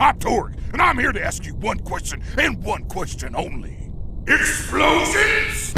I'm Torg, and I'm here to ask you one question, and one question only. Explosions?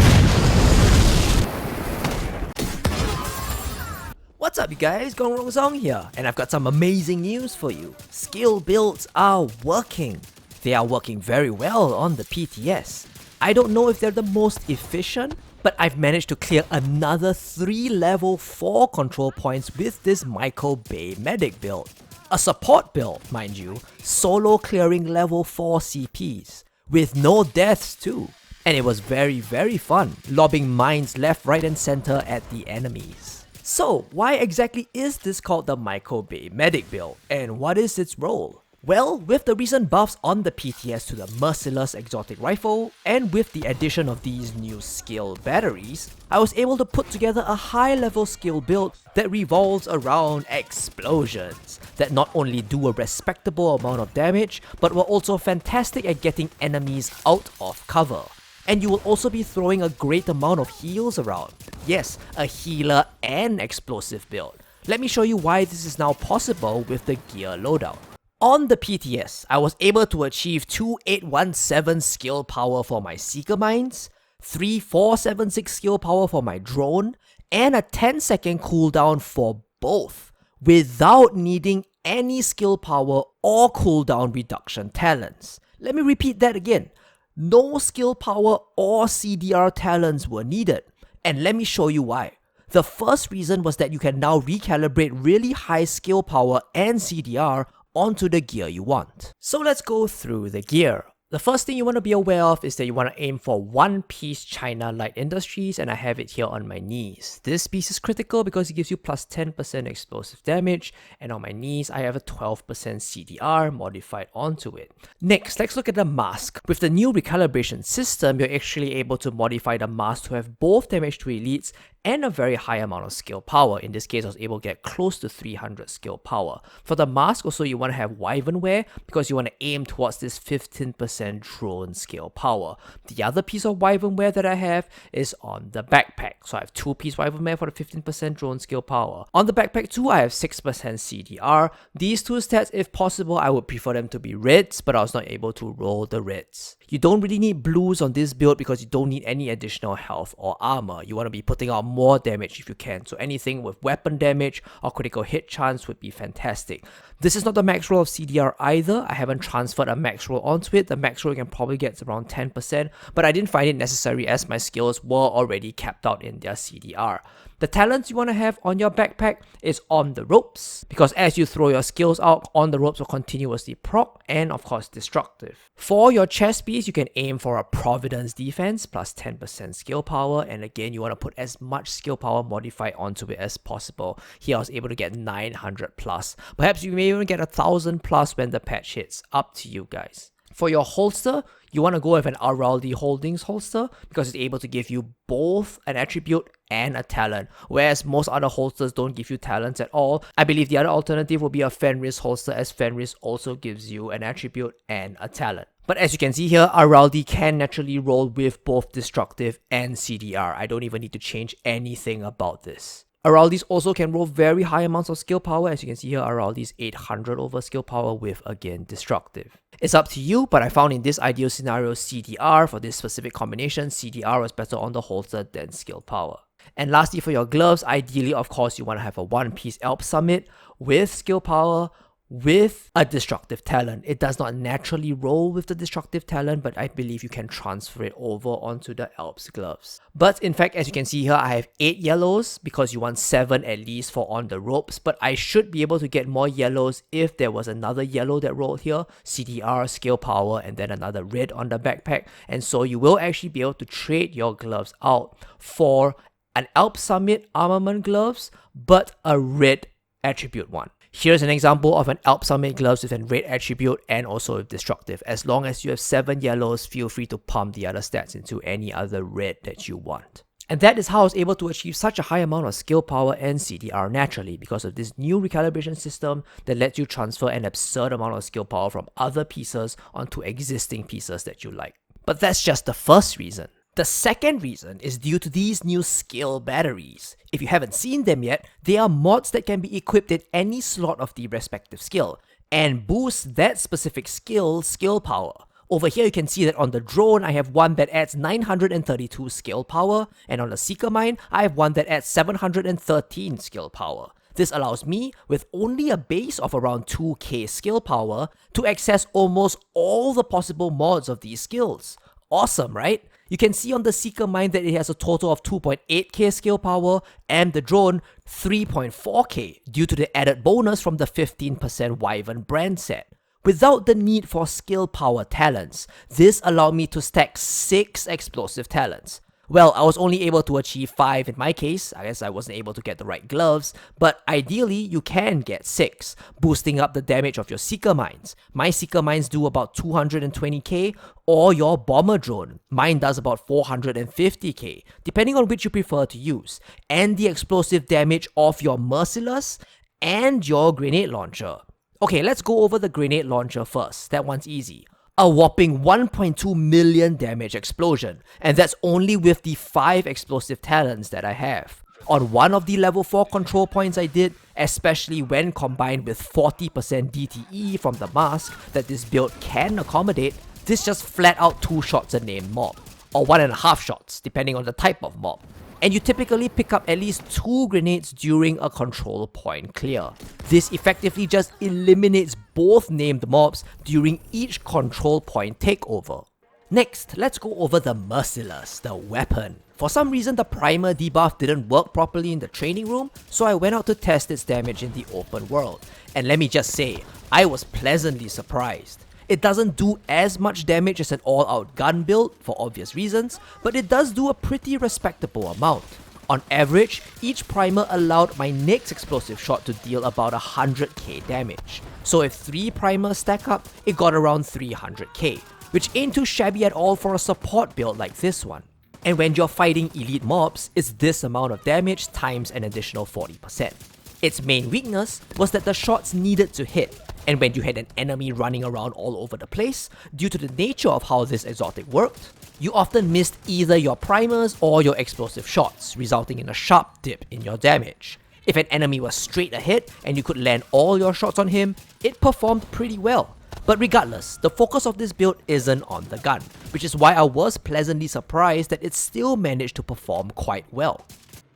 What's up you guys, Gongrongzong here, and I've got some amazing news for you. Skill builds are working. They are working very well on the PTS. I don't know if they're the most efficient, but I've managed to clear another 3 level 4 control points with this Michael Bay medic build. A support build, mind you, solo clearing level 4 CPs, with no deaths too. And it was very fun, lobbing mines left, right and center at the enemies. So why exactly is this called the Michael Bay medic build, and what is its role? Well, with the recent buffs on the PTS to the Merciless exotic rifle, and with the addition of these new skill batteries, I was able to put together a high level skill build that revolves around explosions, that not only do a respectable amount of damage, but were also fantastic at getting enemies out of cover. And you will also be throwing a great amount of heals around. Yes, a healer and explosive build. Let me show you why this is now possible with the gear loadout. On the PTS, I was able to achieve 2817 skill power for my Seeker Mines, 3476 skill power for my drone, and a 10-second cooldown for both, without needing any skill power or cooldown reduction talents. Let me repeat that again. No skill power or CDR talents were needed, and let me show you why. The first reason was that you can now recalibrate really high skill power and CDR onto the gear you want. So let's go through the gear. The first thing you want to be aware of is that you want to aim for one piece China Light Industries, and I have it here on my knees. This piece is critical because it gives you plus 10% explosive damage, and on my knees I have a 12% CDR modified onto it. Next, let's look at the mask. With the new recalibration system, you're actually able to modify the mask to have both damage to elites and a very high amount of skill power. In this case, I was able to get close to 300 skill power. For the mask, also you want to have Wyvern wear because you want to aim towards this 15% drone skill power. The other piece of Wyvern wear that I have is on the backpack. So I have 2-piece Wyvern wear for the 15% drone skill power. On the backpack too, I have 6% CDR. These two stats, if possible, I would prefer them to be reds, but I was not able to roll the reds. You don't really need blues on this build because you don't need any additional health or armor. You want to be putting out more damage if you can, so anything with weapon damage or critical hit chance would be fantastic. This is not the max roll of CDR either. I haven't transferred a max roll onto it. The max roll you can probably get around 10%, but I didn't find it necessary as my skills were already capped out in their CDR. The talents you want to have on your backpack is on the ropes, because as you throw your skills out, on the ropes will continuously proc, and of course destructive. For your chest piece, you can aim for a Providence defense plus 10% skill power, and again you want to put as much skill power modified onto it as possible. Here I was able to get 900 plus. Perhaps you may even get 1000 plus when the patch hits. Up to you guys. For your holster, you want to go with an Araldi Holdings holster because it's able to give you both an attribute and a talent, whereas most other holsters don't give you talents at all. I believe the other alternative will be a Fenris holster, as Fenris also gives you an attribute and a talent. But as you can see here, Araldi can naturally roll with both destructive and CDR. I don't even need to change anything about this. Araldis also can roll very high amounts of skill power. As you can see here, Araldi's 800 over skill power with, again, destructive. It's up to you, but I found in this ideal scenario CDR for this specific combination, CDR was better on the holster than skill power. And lastly, for your gloves, ideally, of course, you want to have a one-piece Alps Summit with skill power, with a destructive talent. It does not naturally roll with the destructive talent, but I believe you can transfer it over onto the Alps gloves. But in fact, as you can see here, I have 8 yellows because you want 7 at least for on the ropes, but I should be able to get more yellows if there was another yellow that rolled here, CDR, skill power, and then another red on the backpack. And so you will actually be able to trade your gloves out for an Alps Summit armament gloves, but a red attribute one. Here's an example of an Alps Summit gloves with a red attribute and also with destructive. As long as you have 7 yellows, feel free to pump the other stats into any other red that you want. And that is how I was able to achieve such a high amount of skill power and CDR naturally, because of this new recalibration system that lets you transfer an absurd amount of skill power from other pieces onto existing pieces that you like. But that's just the first reason. The second reason is due to these new skill batteries. If you haven't seen them yet, they are mods that can be equipped in any slot of the respective skill. and boost that specific skill power. Over here you can see that on the drone I have one that adds 932 skill power, and on the Seeker Mine I have one that adds 713 skill power. This allows me, with only a base of around 2k skill power, to access almost all the possible mods of these skills. Awesome, right? You can see on the Seeker Mine that it has a total of 2.8k skill power, and the drone 3.4k due to the added bonus from the 15% Wyvern brand set. Without the need for skill power talents, this allowed me to stack 6 explosive talents. Well, I was only able to achieve 5 in my case. I guess I wasn't able to get the right gloves, but ideally you can get 6, boosting up the damage of your Seeker Mines. My Seeker Mines do about 220k, or your Bomber Drone. Mine does about 450k, depending on which you prefer to use, and the explosive damage of your Merciless and your Grenade Launcher. Okay, let's go over the Grenade Launcher first. That one's easy. A whopping 1.2 million damage explosion, and that's only with the 5 explosive talents that I have. On one of the level 4 control points I did, especially when combined with 40% DTE from the mask that this build can accommodate, this just flat out 2 shots a named mob, or 1.5 shots depending on the type of mob. And you typically pick up at least 2 grenades during a control point clear. This effectively just eliminates both named mobs during each control point takeover. Next, let's go over the Merciless, the weapon. For some reason the primer debuff didn't work properly in the training room, so I went out to test its damage in the open world. And let me just say, I was pleasantly surprised. It doesn't do as much damage as an all-out gun build, for obvious reasons, but it does do a pretty respectable amount. On average, each primer allowed my next explosive shot to deal about 100k damage. So if 3 primers stack up, it got around 300k, which ain't too shabby at all for a support build like this one. And when you're fighting elite mobs, it's this amount of damage times an additional 40%. Its main weakness was that the shots needed to hit, and when you had an enemy running around all over the place, due to the nature of how this exotic worked, you often missed either your primers or your explosive shots, resulting in a sharp dip in your damage. If an enemy was straight ahead and you could land all your shots on him, it performed pretty well. But regardless, the focus of this build isn't on the gun, which is why I was pleasantly surprised that it still managed to perform quite well.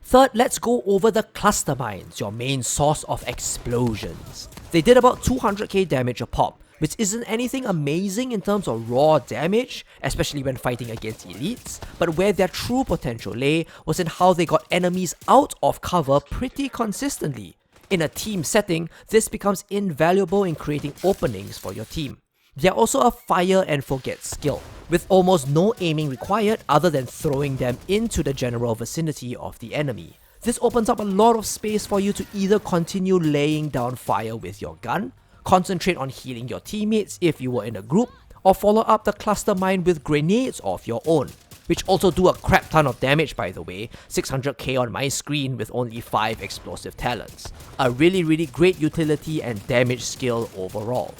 Third, let's go over the cluster mines, your main source of explosions. They did about 200k damage a pop, which isn't anything amazing in terms of raw damage, especially when fighting against elites, but where their true potential lay was in how they got enemies out of cover pretty consistently. In a team setting, this becomes invaluable in creating openings for your team. They're also a fire and forget skill, with almost no aiming required other than throwing them into the general vicinity of the enemy. This opens up a lot of space for you to either continue laying down fire with your gun, concentrate on healing your teammates if you were in a group, or follow up the cluster mine with grenades of your own, which also do a crap ton of damage by the way, 600k on my screen with only 5 explosive talents. A really great utility and damage skill overall.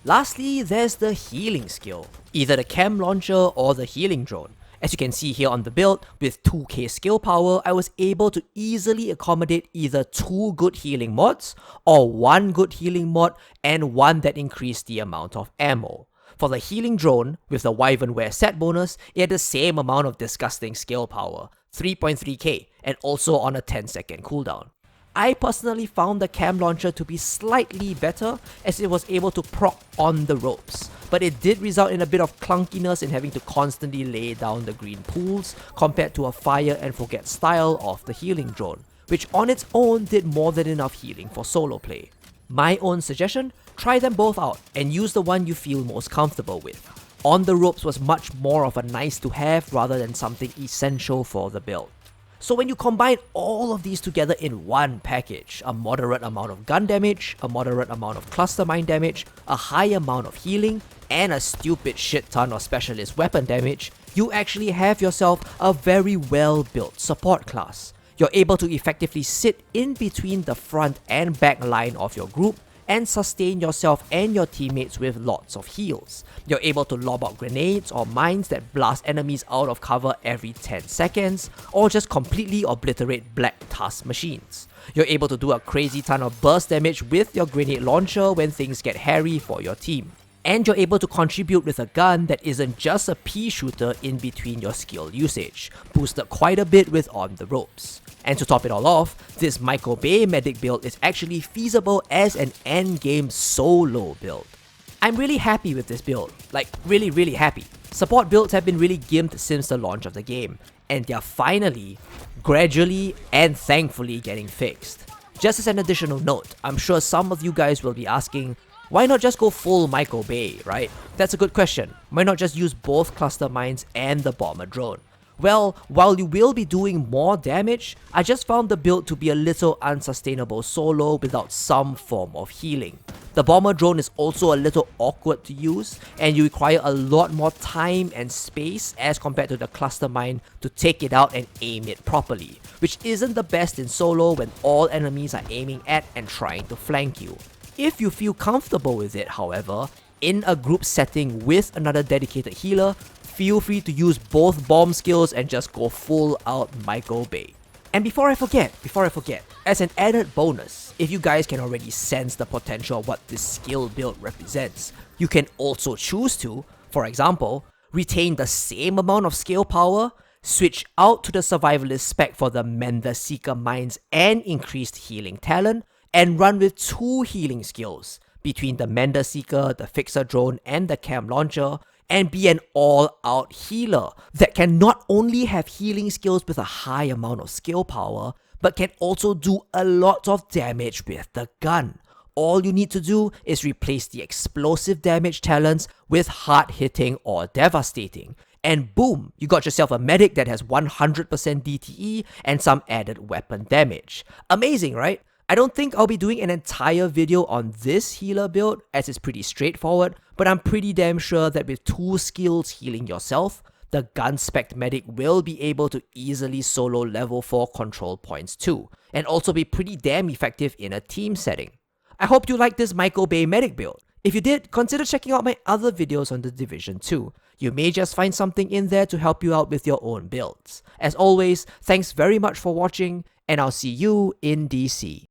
Lastly, there's the healing skill, either the chem launcher or the healing drone. As you can see here on the build, with 2k skill power, I was able to easily accommodate either 2 good healing mods, or 1 good healing mod and 1 that increased the amount of ammo. For the healing drone, with the Wyvern wear set bonus, it had the same amount of disgusting skill power, 3.3k, and also on a 10-second cooldown. I personally found the cam launcher to be slightly better as it was able to proc on the ropes, but it did result in a bit of clunkiness in having to constantly lay down the green pools compared to a fire and forget style of the healing drone, which on its own did more than enough healing for solo play. My own suggestion, try them both out and use the one you feel most comfortable with. On the ropes was much more of a nice to have rather than something essential for the build. So when you combine all of these together in one package, a moderate amount of gun damage, a moderate amount of cluster mine damage, a high amount of healing, and a stupid shit ton of specialist weapon damage, you actually have yourself a very well built support class. You're able to effectively sit in between the front and back line of your group and sustain yourself and your teammates with lots of heals. You're able to lob out grenades or mines that blast enemies out of cover every 10 seconds, or just completely obliterate black tusk machines. You're able to do a crazy ton of burst damage with your grenade launcher when things get hairy for your team. And you're able to contribute with a gun that isn't just a pea shooter in between your skill usage, boosted quite a bit with On the Ropes. And to top it all off, this Michael Bay medic build is actually feasible as an endgame solo build. I'm really happy with this build, like really happy. Support builds have been really gimped since the launch of the game, and they're finally, gradually and thankfully getting fixed. Just as an additional note, I'm sure some of you guys will be asking, why not just go full Michael Bay, right? That's a good question. Why not just use both cluster mines and the bomber drone? Well, while you will be doing more damage, I just found the build to be a little unsustainable solo without some form of healing. The bomber drone is also a little awkward to use, and you require a lot more time and space as compared to the cluster mine to take it out and aim it properly, which isn't the best in solo when all enemies are aiming at and trying to flank you. If you feel comfortable with it, however, in a group setting with another dedicated healer, feel free to use both bomb skills and just go full out Michael Bay. And before I forget, as an added bonus, if you guys can already sense the potential of what this skill build represents, you can also choose to, for example, retain the same amount of skill power, switch out to the survivalist spec for the Mend the Seeker mines and increased healing talent, and run with 2 healing skills between the Mender Seeker, the Fixer Drone, and the Cam Launcher, and be an all-out healer that can not only have healing skills with a high amount of skill power, but can also do a lot of damage with the gun. All you need to do is replace the explosive damage talents with hard-hitting or devastating, and boom, you got yourself a medic that has 100% DTE and some added weapon damage. Amazing, right? I don't think I'll be doing an entire video on this healer build as it's pretty straightforward, but I'm pretty damn sure that with 2 skills healing yourself, the gun spec medic will be able to easily solo level 4 control points too, and also be pretty damn effective in a team setting. I hope you liked this Michael Bay medic build. If you did, consider checking out my other videos on the Division too. You may just find something in there to help you out with your own builds. As always, thanks very much for watching, and I'll see you in DC.